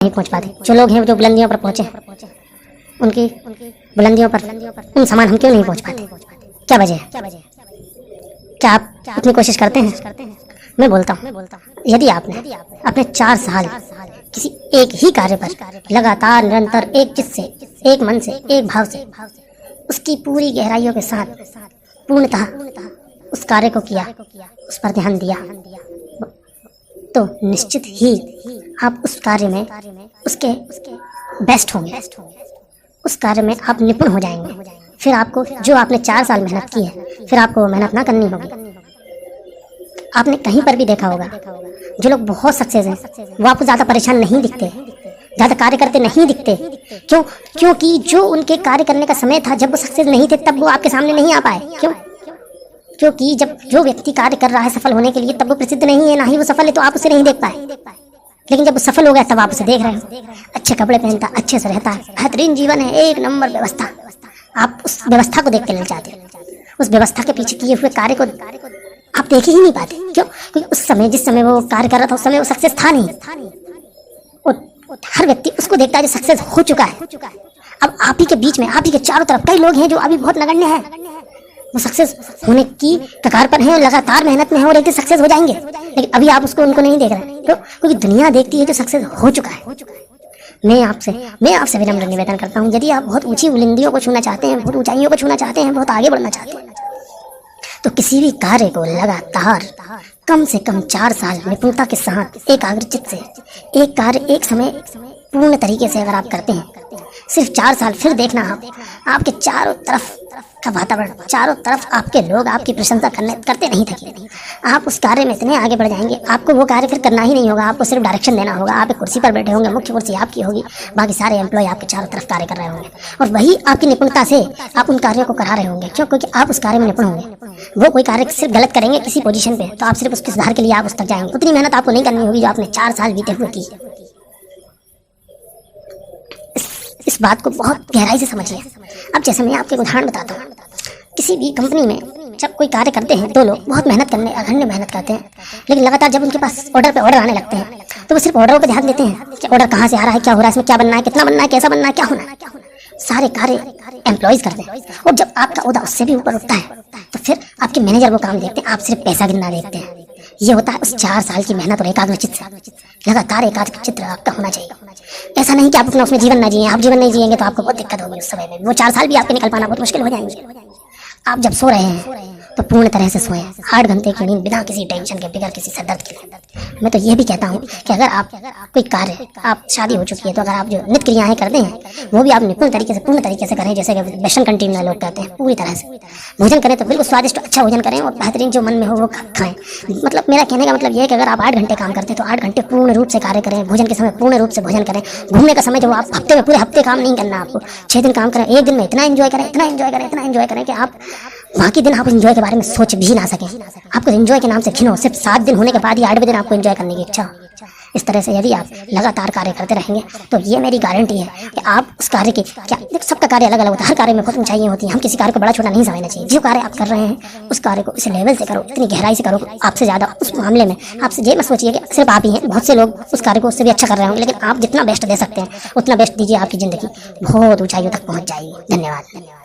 नहीं पहुंच पाते। जो लोग हैं जो बुलंदियों पर पहुंचे उनकी बुलंदियों पर उन समान हम क्यों नहीं पहुंच पाते? क्या वजह है? क्या आप अपनी कोशिश करते हैं? मैं बोलता हूँ, यदि आपने अपने 4 साल किसी एक ही कार्य पर लगातार निरंतर एक चित्त से, एक मन से, एक भाव से, उसकी पूरी गहराइयों के साथ पूर्णतः उस कार्य को किया, उस पर ध्यान दिया, तो निश्चित ही आप उस कार्य में उसके बेस्ट होंगे, उस कार्य में आप निपुण हो जाएंगे। फिर आपको जो आपने 4 साल मेहनत की है, फिर आपको मेहनत ना करनी होगी। आपने कहीं पर भी देखा होगा, जो लोग बहुत सक्सेस हैं वो आपको ज़्यादा परेशान नहीं दिखते, ज़्यादा कार्य करते नहीं दिखते। क्यों? क्योंकि जो उनके कार्य करने का समय था, जब वो सक्सेस नहीं थे, तब वो आपके सामने नहीं आ पाए। क्यों? क्योंकि जब जो व्यक्ति कार्य कर रहा है सफल होने के लिए, तब वो प्रसिद्ध नहीं है, ना ही वो सफल है, तो आप उसे नहीं देख पाए। लेकिन जब वो सफल हो गया, तब आप उसे देख रहे हो, अच्छे कपड़े पहनता, अच्छे से रहता है, बेहतरीन जीवन है, एक नंबर व्यवस्था। आप उस व्यवस्था को देख के लग जाते हो, उस व्यवस्था के पीछे किए हुए कार्य को आप देख ही नहीं पाते। क्यों? क्योंकि उस समय, जिस समय वो कार्य कर रहा था, उस समय वो सक्सेस था नहीं। और हर व्यक्ति उसको देखता है जो सक्सेस हो चुका है। अब आप ही के बीच में, आप ही के चारों तरफ कई लोग हैं जो अभी बहुत नगण्य हैं, वो सक्सेस होने की कगार पर हैं, लगातार मेहनत में हैं और एक दिन सक्सेस हो जाएंगे, लेकिन अभी आप उनको नहीं देख रहे। तो क्योंकि दुनिया देखती है जो सक्सेस हो चुका है। मैं आपसे विनम्र निवेदन करता हूँ, यदि आप बहुत ऊंची बुलंदियों को छूना चाहते हैं, बहुत ऊंचाइयों को छूना चाहते हैं, बहुत आगे बढ़ना चाहते हैं, तो किसी भी कार्य को लगातार कम से कम 4 साल निपुणता के साथ एकाग्रचित्त से एक कार्य एक समय पूर्ण तरीके से अगर आप करते हैं, सिर्फ 4 साल, फिर देखना आपके चारों तरफ का वातावरण, चारों तरफ आपके लोग आपकी प्रशंसा करते नहीं थकेंगे। आप उस कार्य में इतने आगे बढ़ जाएंगे, आपको वो कार्य फिर करना ही नहीं होगा, आपको सिर्फ डायरेक्शन देना होगा। आप एक कुर्सी पर बैठे होंगे, मुख्य कुर्सी आपकी होगी, बाकी सारे एम्प्लॉय आपके चारों तरफ कार्य कर रहे होंगे, और वही आपकी निपुणता से आप उन कार्यों को करा रहे होंगे। क्यों? क्योंकि आप उस कार्य में निपुण होंगे। वो कोई कार्य सिर्फ गलत करेंगे किसी पोजीशन पे, तो आप सिर्फ उसके सुधार के लिए आप उस तक जाएंगे। उतनी मेहनत आपको नहीं करनी होगी जो आपने 4 साल बीते हुए की। इस बात को बहुत गहराई से समझिए। अब जैसे मैं आपको एक उदाहरण बताता हूँ, किसी भी कंपनी में जब कोई कार्य करते हैं, 2 लोग बहुत अखंड मेहनत करते हैं, लेकिन लगातार जब उनके पास ऑर्डर पे ऑर्डर आने लगते हैं, तो वो सिर्फ ऑर्डरों पे ध्यान देते हैं कि ऑर्डर कहाँ से आ रहा है, क्या हो रहा है, इसमें क्या बनना है, कितना बनना है, कैसा बनना है, क्या होना है। सारे कार्य एम्प्लॉयज करते हैं, और जब आपका ओहदा उससे भी ऊपर उठता है, तो फिर आपके मैनेजर वो काम देखते हैं, आप सिर्फ पैसा गिनना देखते हैं। ये होता है उस 4 साल की मेहनत और एकाग्रचित्त से। लगातार एकाग्रचित्त आपका होना चाहिए। ऐसा नहीं कि आप अपना उसमें जीवन ना जिए। आप जीवन नहीं जिएंगे तो आपको बहुत दिक्कत होगी उस समय में। वो 4 साल भी आपके निकल पाना बहुत मुश्किल हो जाएंगे। आप जब सो रहे हैं तो पूर्ण तरह से सोएं, 8 घंटे की नींद, बिना किसी टेंशन के, बिना किसी सरदर्द के। मैं तो ये भी कहता हूँ कि अगर आप कोई कार्य, आप शादी हो चुकी है, तो अगर आप जो नित्य क्रियाएं करते हैं वो भी आप निपुण तरीके से, पूर्ण तरीके से करें, जैसे कि वेस्टर्न कंट्री में लोग कहते हैं, पूरी तरह से भोजन करें तो बिल्कुल स्वादिष्ट अच्छा भोजन करें और बेहतरीन जो मन में हो वो खाएं। मतलब मेरा कहने का मतलब ये है कि अगर आप 8 घंटे काम करते हैं तो 8 घंटे पूर्ण रूप से कार्य करें, भोजन के समय पूर्ण रूप से भोजन करें, घूमने का समय जो आप हफ्ते में, पूरे हफ्ते काम नहीं करना, आपको 6 दिन काम करें, एक दिन में इतना एंजॉय करें, इतना एंजॉय करें, इतना एंजॉय करें कि आप बाकी दिन आप एंजॉय के बारे में सोच भी ना सकें। आपको एंजॉय के नाम से घिनो, सिर्फ 7 दिन होने के बाद ही 8वें दिन आपको एंजॉय करने की इच्छा हो। इस तरह से यदि आप लगातार कार्य करते रहेंगे तो ये मेरी गारंटी है कि आप उस कार्य की, क्या सबका कार्य अलग अलग होता है, हर कार्य में बहुत ऊंचाइयां होती हैं। हम किसी कार्य को बड़ा छोटा नहीं समझना चाहिए। जो कार्य आप कर रहे हैं उस कार्य को इस लेवल से करो, इतनी गहराई से करो, आपसे ज़्यादा उस मामले में आपसे ये मत सोचिए कि सिर्फ आप ही हैं, बहुत से लोग उस कार्य को उससे भी अच्छा कर रहे होंगे, लेकिन आप जितना बेस्ट दे सकते हैं उतना बेस्ट दीजिए। आपकी ज़िंदगी बहुत ऊंचाइयों तक पहुँच जाएगी। धन्यवाद।